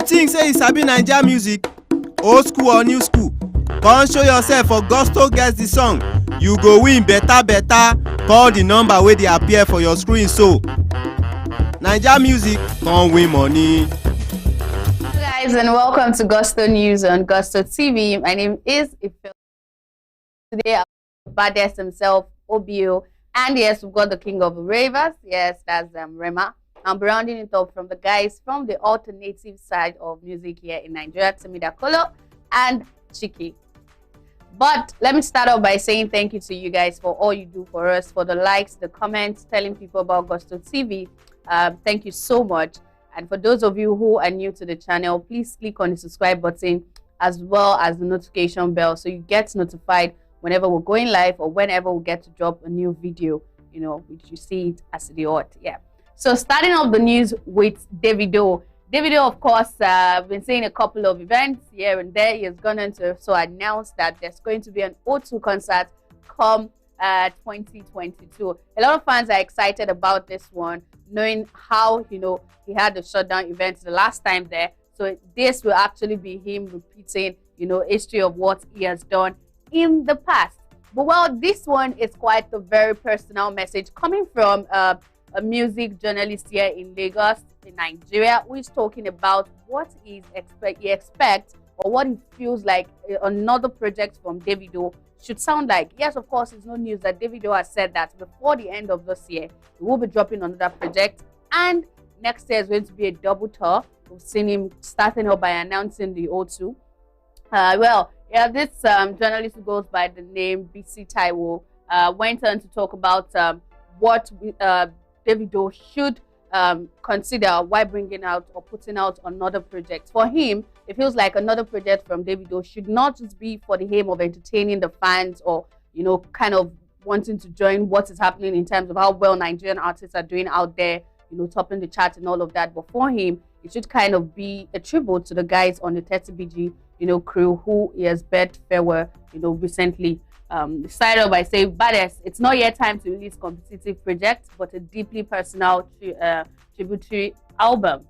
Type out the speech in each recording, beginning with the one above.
think say you sabi Naija music, old school or new school? Come show yourself for Gusto Gets the Song. You go win better. Call the number wey dey appear for your screen so. Naija music come win money. Hello guys, and welcome to Gusto News on Gusto TV. My name is Ife. Today I'm with Baddest himself, Obio. And yes, we've got the king of the ravers. Yes, that's Rema. I'm rounding it up from the guys from the alternative side of music here in Nigeria, Timidakolo and Chiki. But let me start off by saying thank you to you guys for all you do for us, for the likes, the comments, telling people about Gusto TV. Thank you so much. And for those of you who are new to the channel, please click on the subscribe button as well as the notification bell so you get notified whenever we're going live or whenever we get to drop a new video, you know, which you see it as the odd. Yeah. So starting off the news with Davido. Davido, of course, been seeing a couple of events here and there. He has gone on to also announce that there's going to be an O2 concert come 2022. A lot of fans are excited about this one, knowing how, you know, he had the shutdown event the last time there. So this will actually be him repeating, you know, history of what he has done in the past. But well, this one is quite a very personal message coming from a music journalist here in Lagos, in Nigeria, who is talking about what he expects or what he feels like another project from Davido should sound like. Yes, of course, it's no news that Davido has said that before the end of this year, he will be dropping another project, and next year is going to be a double tour. We've seen him starting up by announcing the O2. This journalist who goes by the name BC Taiwo went on to talk about what Davido should consider while bringing out or putting out another project. For him, it feels like another project from Davido should not just be for the aim of entertaining the fans or, you know, kind of wanting to join what is happening in terms of how well Nigerian artists are doing out there, you know, topping the charts and all of that. But for him, it should kind of be a tribute to the guys on the 30BG, you know, crew who he has bid farewell, you know, recently. Started off by saying, Baddest, it's not yet time to release competitive projects, but a deeply personal tributary album.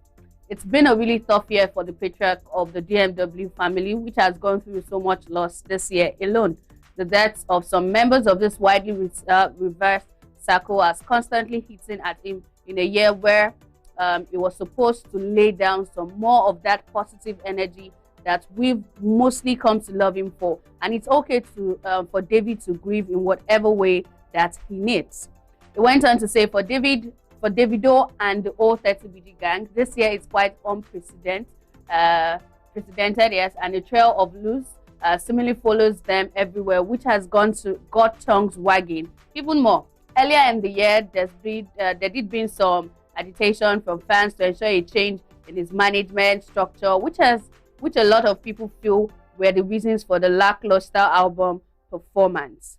It's been a really tough year for the patriarch of the DMW family, which has gone through so much loss this year alone. The deaths of some members of this widely reversed circle has constantly hitting at him in a year where it was supposed to lay down some more of that positive energy that we've mostly come to love him for. And it's okay to for David to grieve in whatever way that he needs. He went on to say, for Davido and the old 30BG gang, this year is quite unprecedented, yes, and the trail of loose similarly follows them everywhere, which has got tongues wagging. Even more, earlier in the year, there did been some agitation from fans to ensure a change in his management structure, which a lot of people feel were the reasons for the lackluster album performance.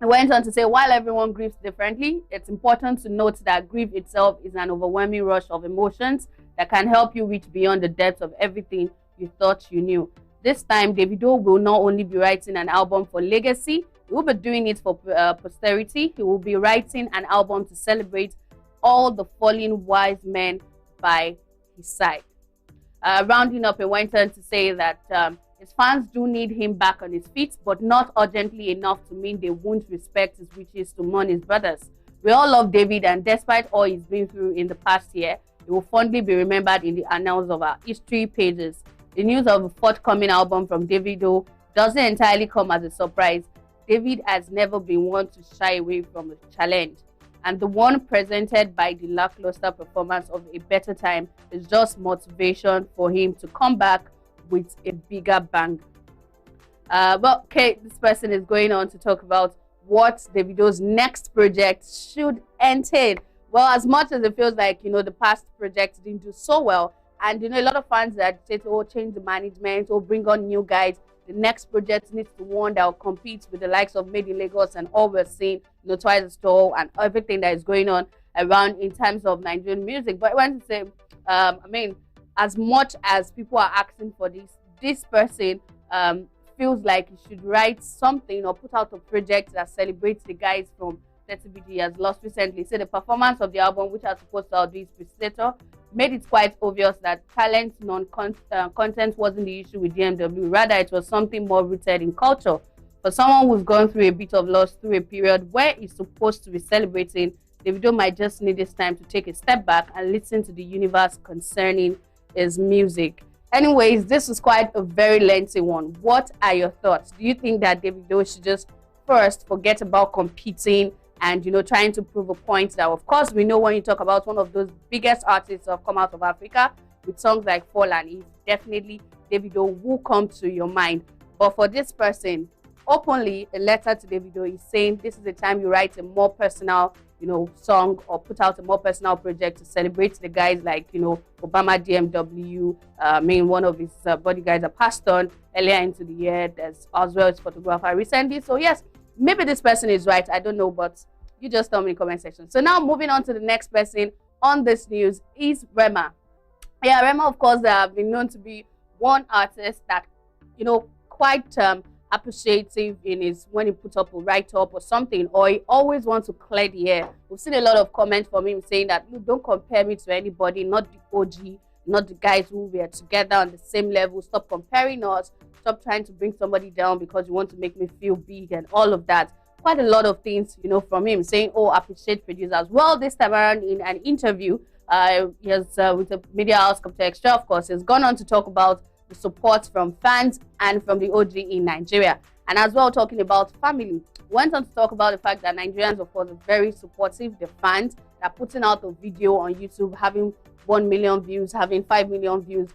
He went on to say, while everyone grieves differently, it's important to note that grief itself is an overwhelming rush of emotions that can help you reach beyond the depths of everything you thought you knew. This time, Davido will not only be writing an album for legacy, he will be doing it for posterity. He will be writing an album to celebrate all the fallen wise men by his side. Rounding up, he went on to say that his fans do need him back on his feet, but not urgently enough to mean they won't respect his wishes to mourn his brothers. We all love David, and despite all he's been through in the past year, he will fondly be remembered in the annals of our history pages. The news of a forthcoming album from Davido doesn't entirely come as a surprise. David has never been one to shy away from a challenge, and the one presented by the lackluster performance of A Better Time is just motivation for him to come back with a bigger bang. This person is going on to talk about what Davido's next project should entail. Well, as much as it feels like, you know, the past projects didn't do so well, and, you know, a lot of fans that say, oh, change the management or bring on new guys, the next project needs to one that will compete with the likes of Made in Lagos and all we're seeing, you know, Twice the Store and everything that is going on around in terms of Nigerian music. But I want to say, as much as people are asking for this person feels like he should write something or put out a project that celebrates the guys from 30BG has lost recently. So the performance of the album, which are supposed to outdo its predecessor, made it quite obvious that talent content wasn't the issue with DMW. Rather, it was something more rooted in culture. For someone who's gone through a bit of loss through a period where he's supposed to be celebrating, Davido might just need this time to take a step back and listen to the universe concerning his music. Anyways, this was quite a very lengthy one. What are your thoughts? Do you think that Davido should just first forget about competing and, trying to prove a point that, of course, we know when you talk about one of those biggest artists who have come out of Africa with songs like Fall and Eve, definitely Davido will come to your mind. But for this person, openly, a letter to Davido is saying this is the time you write a more personal, song or put out a more personal project to celebrate the guys like, Obama DMW. One of his bodyguards that passed on earlier into the year. There's as well as photographer recently. So yes, maybe this person is right. I don't know, but you just tell me in the comment section. So now moving on to the next person on this news is Rema. Yeah, Rema, of course, have been known to be one artist that, quite appreciative in his when he puts up a write-up or something, or he always wants to clear the air. We've seen a lot of comments from him saying that, look, don't compare me to anybody, not the OG, not the guys who were together on the same level. Stop comparing us. Stop trying to bring somebody down because you want to make me feel big and all of that. Quite a lot of things, from him saying, oh, appreciate producers. Well, this time around in an interview, he has with the media house Capital Extra, of course, has gone on to talk about the support from fans and from the OG in Nigeria. And as well, talking about family. Went on to talk about the fact that Nigerians, of course, are very supportive. The fans that are putting out a video on YouTube, having 1 million views, having 5 million views,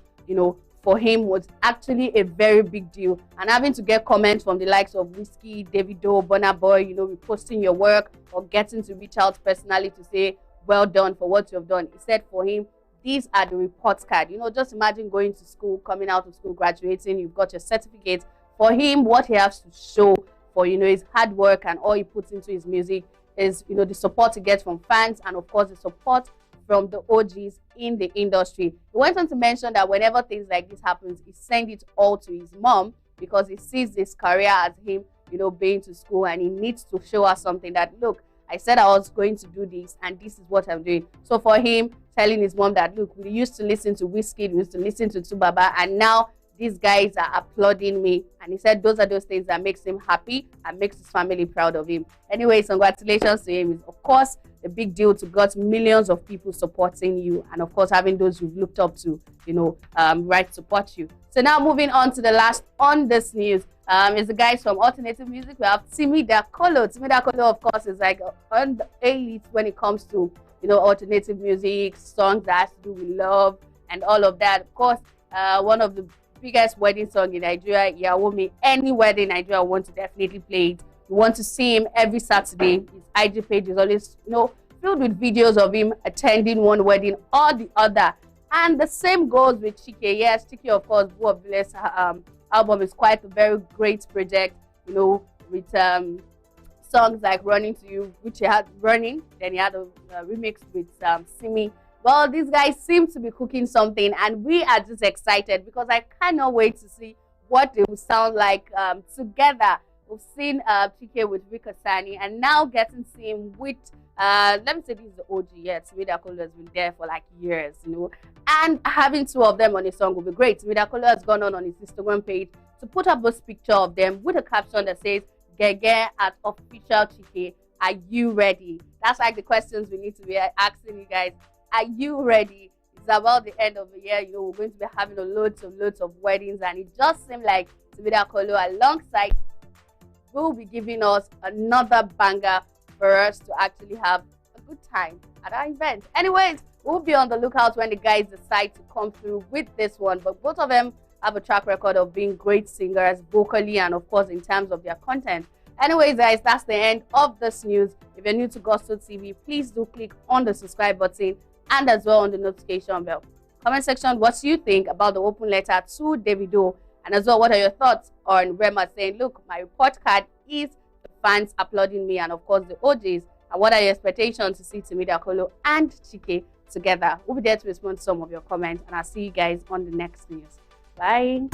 for him was actually a very big deal. And having to get comments from the likes of Whiskey, Davido, Burna Boy, reposting your work or getting to reach out personally to say, well done for what you've done. He said for him, these are the report card. Just imagine going to school, coming out of school, graduating, you've got your certificate. For him, what he has to show for, his hard work and all he puts into his music is, the support he gets from fans and, of course, the support from the OGs in the industry. He went on to mention that whenever things like this happens, he sends it all to his mom because he sees this career as him, being to school, and he needs to show us something that, look, I said I was going to do this and this is what I'm doing. So for him, telling his mom that, look, we used to listen to Whiskey, we used to listen to Tubaba, and now these guys are applauding me. And he said those are those things that makes him happy and makes his family proud of him. Anyways, congratulations to him. It's, of course, a big deal to got millions of people supporting you, and of course having those you've looked up to, right, support you. So now moving on to the last on this news is the guys from alternative music. We have Timi Dakolo. Timi Dakolo, of course, is like on the elite when it comes to alternative music, songs that has to do with love and all of that. Of course, one of the biggest wedding song in Nigeria, Yawomi. Any wedding in Nigeria want to definitely play it. You want to see him every Saturday. His IG page is always, filled with videos of him attending one wedding or the other. And the same goes with Chike. Yes, Chike, of course, Boo of Bless album is quite a very great project, with songs like Running to You, which he had running. Then he had a remix with Simi. Well, these guys seem to be cooking something, and we are just excited because I cannot wait to see what they will sound like together. We've seen Chike with Rika Sani, and now getting to see him with, let me say this is the OG, yes, Midakolo has been there for like years, and having two of them on a song will be great. Midakolo has gone on his Instagram page to put up this picture of them with a caption that says, Gege at official Chike, are you ready? That's like the questions we need to be asking you guys. Are you ready? It's about the end of the year, we're going to be having loads of weddings, and it just seemed like Midakolo alongside will be giving us another banger for us to actually have a good time at our event. Anyways, we'll be on the lookout when the guys decide to come through with this one. But both of them have a track record of being great singers vocally and, of course, in terms of their content. Anyways, guys, that's the end of this news. If you're new to Gusto TV, please do click on the subscribe button and as well on the notification bell. Comment section, what do you think about the open letter to Davido? And as well, what are your thoughts on Rema saying, look, my report card is the fans applauding me and, of course, the OGs. And what are your expectations to see Timi Dakolo and Chike together? We'll be there to respond to some of your comments. And I'll see you guys on the next news. Bye.